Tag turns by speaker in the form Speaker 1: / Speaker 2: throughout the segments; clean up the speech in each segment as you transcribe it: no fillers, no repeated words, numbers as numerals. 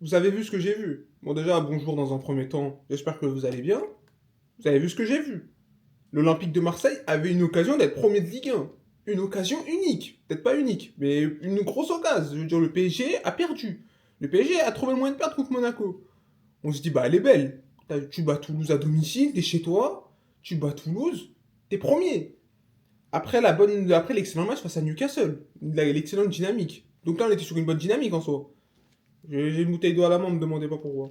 Speaker 1: vous avez vu ce que j'ai vu. Bon, déjà, bonjour dans un premier temps. J'espère que vous allez bien. Vous avez vu ce que j'ai vu. L'Olympique de Marseille avait une occasion d'être premier de Ligue 1. Une occasion unique. Peut-être pas unique, mais une grosse occasion. Je veux dire, le PSG a perdu. Le PSG a trouvé le moyen de perdre contre Monaco. On se dit, bah, elle est belle. Tu bats Toulouse à domicile, t'es chez toi. Tu bats Toulouse, t'es premier. Après l'excellent match face à Newcastle. L'excellente dynamique. Donc là, on était sur une bonne dynamique en soi. J'ai une bouteille d'eau à la main, me demandez pas pourquoi.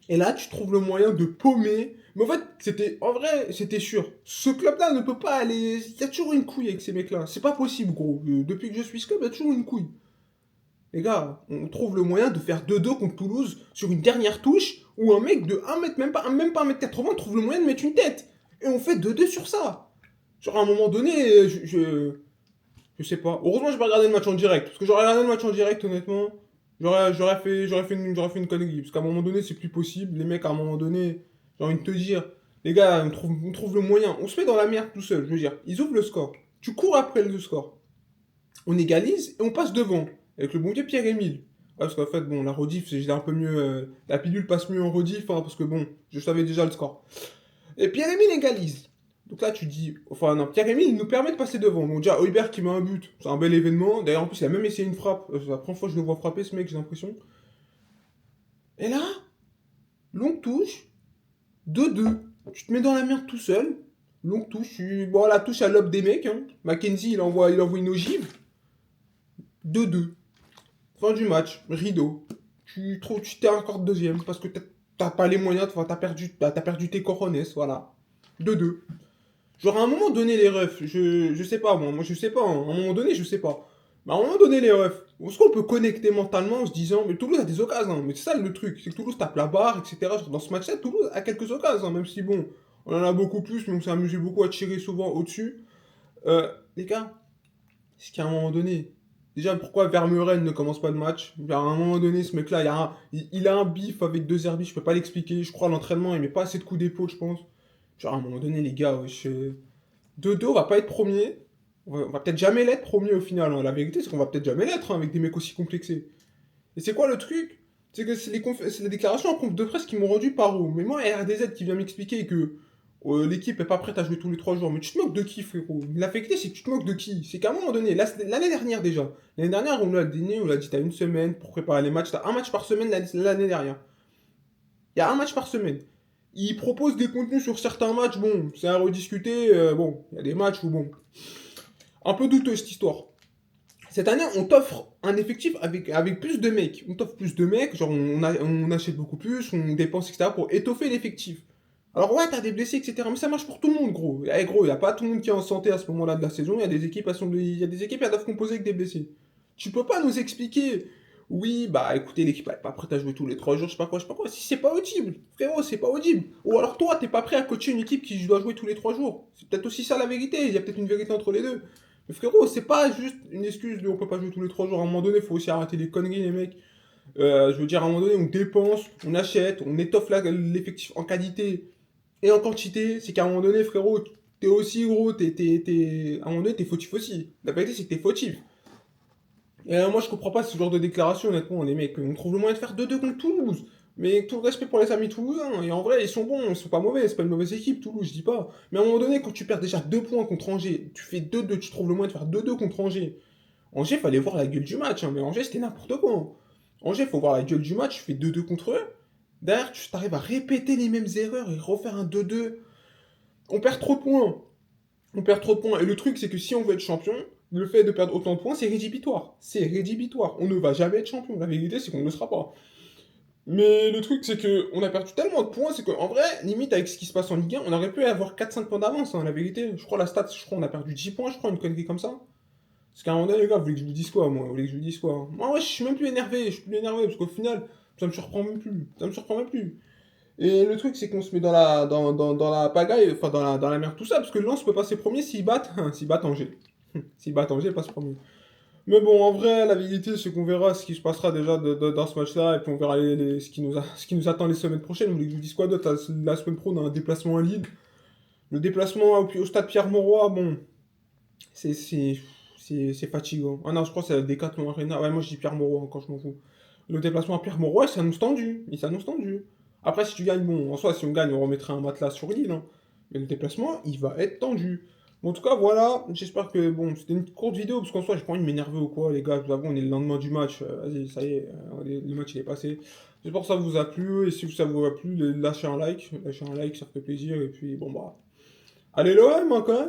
Speaker 1: Et là, tu trouves le moyen de paumer. Mais en fait, en vrai, c'était sûr. Ce club-là ne peut pas aller. Il y a toujours une couille avec ces mecs-là. C'est pas possible, gros. Depuis que je suis ce club, il y a toujours une couille. Les gars, on trouve le moyen de faire 2-2 contre Toulouse sur une dernière touche où un mec de 1 mètre, même pas 1m80, trouve le moyen de mettre une tête. Et on fait 2-2 sur ça. Genre, à un moment donné, je sais pas. Heureusement, j'ai pas regardé le match en direct. Parce que j'aurais regardé le match en direct, honnêtement. J'aurais fait une connerie. Parce qu'à un moment donné, c'est plus possible. Les mecs, à un moment donné, j'ai envie de te dire, les gars, on trouve le moyen. On se met dans la merde tout seul. Je veux dire, ils ouvrent le score. Tu cours après le score. On égalise et on passe devant. Avec le bon vieux Pierre-Emile. Ouais, parce qu'en fait, bon, la rediff, j'ai un peu mieux. La pilule passe mieux en rediff, hein, parce que bon, je savais déjà le score. Et Pierre-Emile égalise. Donc là, tu dis. Enfin, non, Pierre-Emile, il nous permet de passer devant. Bon, déjà, Heuberg qui met un but. C'est un bel événement. D'ailleurs, en plus, il a même essayé une frappe. C'est la première fois que je le vois frapper, ce mec, j'ai l'impression. Et là, longue touche, 2-2. Tu te mets dans la merde tout seul. Longue touche. Bon, la touche à l'aube des mecs. Hein. Mackenzie, il envoie une ogive. 2-2. Fin du match. Rideau. Tu t'es encore deuxième parce que t'as pas les moyens. Enfin, t'as perdu tes cojones. Voilà. 2-2. Genre, à un moment donné, les refs, je sais pas, moi je sais pas, hein. À un moment donné, je sais pas. Mais à un moment donné, les refs, est-ce qu'on peut connecter mentalement en se disant, mais Toulouse a des occasions, hein. Mais c'est ça le truc, c'est que Toulouse tape la barre, etc. Genre, dans ce match-là, Toulouse a quelques occasions, hein, même si bon, on en a beaucoup plus, mais on s'est amusé beaucoup à tirer souvent au-dessus. Les gars, c'est qu'à un moment donné, déjà, pourquoi Vermeuren ne commence pas le match? À un moment donné, ce mec-là, il a un bif avec deux herbies, je peux pas l'expliquer. Je crois à l'entraînement, il met pas assez de coups d'épaule, je pense. Genre, à un moment donné, les gars, wesh, 2-2, on va pas être premier. On va peut-être jamais l'être premier au final, hein. La vérité, c'est qu'on va peut-être jamais l'être, hein, avec des mecs aussi complexés. Et c'est quoi le truc? C'est que c'est les déclarations en conf de presse qui m'ont rendu paro. Mais moi, RDZ qui vient m'expliquer que l'équipe est pas prête à jouer tous les 3 jours. Mais tu te moques de qui, frérot? La vérité, c'est que tu te moques de qui? C'est qu'à un moment donné, l'année dernière déjà, l'année dernière, on l'a dit, t'as une semaine pour préparer les matchs, t'as un match par semaine l'année dernière. Il y a un match par semaine. Ils proposent des contenus sur certains matchs, bon, c'est à rediscuter. Bon, il y a des matchs où, bon, un peu douteux cette histoire. Cette année, on t'offre un effectif avec plus de mecs. On t'offre plus de mecs, genre on achète beaucoup plus, on dépense, etc. pour étoffer l'effectif. Alors ouais, t'as des blessés, etc. Mais ça marche pour tout le monde, gros. Eh, gros, il n'y a pas tout le monde qui est en santé à ce moment-là de la saison. Il y a des équipes, elles doivent composer avec des blessés. Tu peux pas nous expliquer, oui, bah écoutez, l'équipe elle est pas prête à jouer tous les 3 jours, je sais pas quoi, je sais pas quoi. Si c'est pas audible, frérot, c'est pas audible. Ou alors toi, t'es pas prêt à coacher une équipe qui doit jouer tous les 3 jours. C'est peut-être aussi ça la vérité. Il y a peut-être une vérité entre les deux. Mais frérot, c'est pas juste une excuse de on peut pas jouer tous les 3 jours. À un moment donné, faut aussi arrêter les conneries, les mecs. Je veux dire, à un moment donné, on dépense, on achète, on étoffe l'effectif en qualité et en quantité. C'est qu'à un moment donné, frérot, t'es aussi gros, à un moment donné, t'es fautif aussi. La vérité, c'est que t'es fautif. Et moi, je comprends pas ce genre de déclaration, honnêtement, les mecs. On trouve le moyen de faire 2-2 contre Toulouse. Mais tout le respect pour les amis toulousains. Et en vrai, ils sont bons, ils sont pas mauvais, c'est pas une mauvaise équipe, Toulouse, je dis pas. Mais à un moment donné, quand tu perds déjà 2 points contre Angers, tu fais 2-2, tu trouves le moyen de faire 2-2 contre Angers. Angers, fallait voir la gueule du match, hein, mais Angers, c'était n'importe quoi, hein. Angers, faut voir la gueule du match, tu fais 2-2 contre eux. Derrière, tu arrives à répéter les mêmes erreurs et refaire un 2-2. On perd trop de points. On perd trop de points. Et le truc, c'est que si on veut être champion, le fait de perdre autant de points, c'est rédhibitoire. C'est rédhibitoire. On ne va jamais être champion. La vérité, c'est qu'on ne le sera pas. Mais le truc, c'est que on a perdu tellement de points, c'est qu'en vrai, limite avec ce qui se passe en Ligue 1, on aurait pu avoir 4-5 points d'avance, hein, la vérité. Je crois la stat, on a perdu 10 points, je crois, une connerie comme ça. Parce qu'à un moment donné, les gars, vous voulez que je vous dise quoi, moi? Vous voulez que je vous dise quoi, hein? Moi, ouais, je suis même plus énervé, je suis plus énervé, parce qu'au final, ça me surprend même plus. Ça me surprend même plus. Et le truc, c'est qu'on se met dans la pagaille, enfin dans la merde, tout ça, parce que Lens peut passer premier s'ils battent, s'ils battent Angers. S'ils battent Angers, ils passent premier. Mais bon, en vrai, la vérité, c'est qu'on verra ce qui se passera déjà dans ce match-là, et puis on verra ce qui nous attend les semaines prochaines. Vous voulez que je vous dise quoi d'autre? La semaine pro, on a un déplacement à Lille. Le déplacement au stade Pierre-Mauroy, bon, c'est fatigant. Ah non, je crois que c'est la Decathlon Arena. Ouais, moi je dis Pierre-Mauroy, encore, je m'en fous. Le déplacement à Pierre-Mauroy, il s'annonce tendu. Il s'annonce tendu. Après, si tu gagnes, bon, en soi, si on gagne, on remettrait un matelas sur l'île, hein. Mais le déplacement, il va être tendu. Bon, en tout cas, voilà. J'espère que, bon, c'était une courte vidéo, parce qu'en soi, j'ai pas envie de m'énerver ou quoi, les gars. Vous savez, on est le lendemain du match. Vas-y, ça y est, le match, il est passé. J'espère que ça vous a plu. Et si ça vous a plu, lâchez un like. Lâchez un like, ça fait plaisir. Et puis, bon, bah. Allez, l'OM, hein, quand même.